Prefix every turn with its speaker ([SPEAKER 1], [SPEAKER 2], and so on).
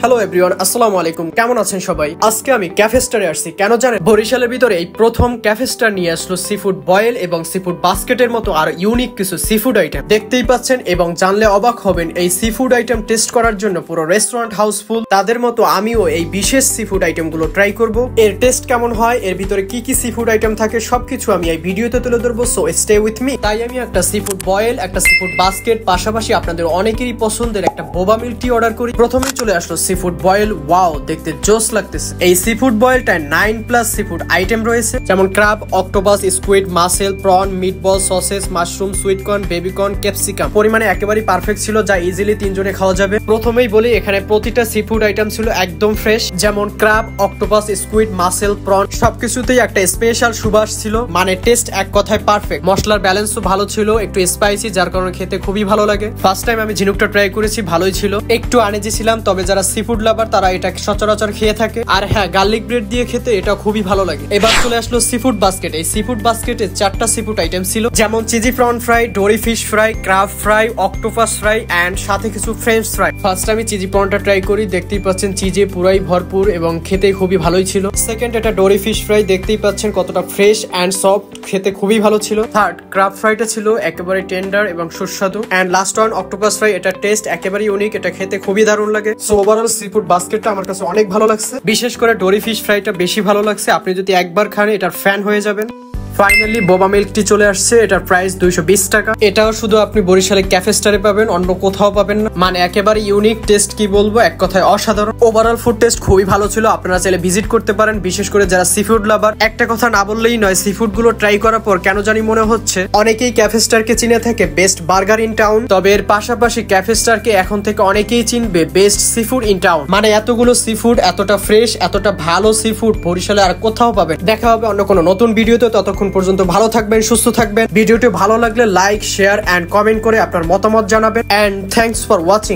[SPEAKER 1] Hello everyone, আসসালামু আলাইকুম। কেমন আছেন সবাই? আজকে আমি ক্যাফে স্টারে আসছি। কেন জানেন? বরিশালের ভিতরে এই প্রথম ক্যাফে স্টার নিয়ে আসলো সি ফুড বয়েল এবং সি ফুড বাস্কেটের মতো আর ইউনিক কিছু সি ফুড আইটেম দেখতেই পাচ্ছেন এবং জানলে অবাক হবেন। এই সি ফুড আইটেম টেস্ট করার জন্য পুরো রেস্টুরেন্ট হাউসফুল। তাদের মতো আমিও এই বিশেষ সি ফুড আইটেম গুলো ট্রাই করব। এর টেস্ট কেমন হয়, এর ভিতরে কি কি সি ফুড আইটেম থাকে সবকিছু আমি এই ভিডিওতে তুলে ধরবো। So stay with me. তাই আমি একটা সি ফুড বয়েল, একটা সি ফুড বাস্কেট, পাশাপাশি আপনাদের অনেকেরই পছন্দের একটা বোবা মিল্ক টি অর্ডার করি। প্রথমেই চলে আসলো সি ফুড বয়েল। ওয়াও, দেখতে জোস লাগতেছে। এই সি ফুড বয়েলটায় 9+ সি ফুড আইটেম রয়েছে, যেমন crab, octopus, squid, mussel, prawn, meatball, sausage, mushroom, sweet corn, baby corn, capsicum. পরিমাণে একেবারেই পারফেক্ট ছিল, যা ইজিলি 3 জনে খাওয়া যাবে। প্রথমেই বলি, এখানে প্রতিটা সি ফুড আইটেম ছিল একদম ফ্রেশ, যেমন crab, octopus, squid, mussel, prawn সবকিছুতেই একটা স্পেশাল সুবাস ছিল। মানে টেস্ট এক কথায় পারফেক্ট। মশলার ব্যালেন্সও ভালো ছিল, একটু স্পাইসি, যার কারণে খেতে খুবই ভালো লাগে। ফার্স্ট টাইম আমি ঝিনুকটা ট্রাই করেছি, ভালোই ছিল। একটু আনইজি ছিলাম, তবে যারা সি ফুড লাভার তারা এটা সচরাচর খেয়ে থাকে। আর হ্যাঁ, গার্লিক ব্রেড দিয়ে খেতে এটা খুবই ভালো লাগে। এবার চলে আসলো সি ফুড বাস্কেট। এই সি ফুড বাস্কেটে 4টা সি ফুড আইটেম ছিল, যেমন cheesy prawn fry, dory fish fry, crab fry, octopus fry and সাথে কিছু ফ্রেঞ্চ ফ্রাই। ফার্স্ট আমি চিজি প্রনটা ট্রাই করি, দেখতেই পাচ্ছেন চিজে পুরাই ভরপুর এবং খেতে খুবই ভালোই ছিল। সেকেন্ড, এটা ডোরি ফিশ ফ্রাই, দেখতেই পাচ্ছেন কতটা ফ্রেশ এন্ড সফট, খেতে খুবই ভালো ছিল। থার্ড, ক্রাব ফ্রাইটা ছিল একেবারে টেন্ডার এবং সুস্বাদু। And last one, octopus fry, এটা টেস্ট একেবারে ইউনিক, এটা খেতে খুবই দারুণ লাগে। সো ওভারঅল সি ফুড বাস্কেটটা আমার কাছে অনেক ভালো লাগছে। বিশেষ করে ডোরি ফিশ ফ্রাইটা বেশি ভালো লাগছে। আপনি যদি একবার খান এটার ফ্যান হয়ে যাবেন। ফাইনালি বোবা মিল্ক টি চলে আসছে। এটার প্রাইস 220 টাকা। এটাও শুধু আপনি বরিশালে ক্যাফে স্টারে পাবেন, অন্য কোথাও পাবেন না। মানে একেবারে ইউনিক টেস্ট, কি বলবো, এক কথায় অসাধারণ। ওভারঅল ফুড টেস্ট খুবই ভালো ছিল। আপনারা চাইলে ভিজিট করতে পারেন, বিশেষ করে যারা সি ফুড লাভার। একটা কথা না বললেই নয়, সি ফুড গুলো ট্রাই করার পর কেন জানি মনে হচ্ছে অনেকেই ক্যাফে স্টারকে চিনে থাকে বেস্ট বার্গার ইন টাউন। তবে এর পাশাপাশি ক্যাফে স্টারকে এখন থেকে অনেকেই চিনবে best sea food in town. মানে এতগুলো সি ফুড, এতটা ফ্রেশ, এতটা ভালো সি ফুড বরিশালে আর কোথাও পাবেন। দেখা হবে অন্য কোনো নতুন ভিডিওতে। ততক্ষণ পর্যন্ত ভালো থাকবেন, সুস্থ থাকবেন। ভিডিওটি ভালো লাগলে লাইক, শেয়ার এন্ড কমেন্ট করে আপনার মতামত জানাবেন। And thanks for watching.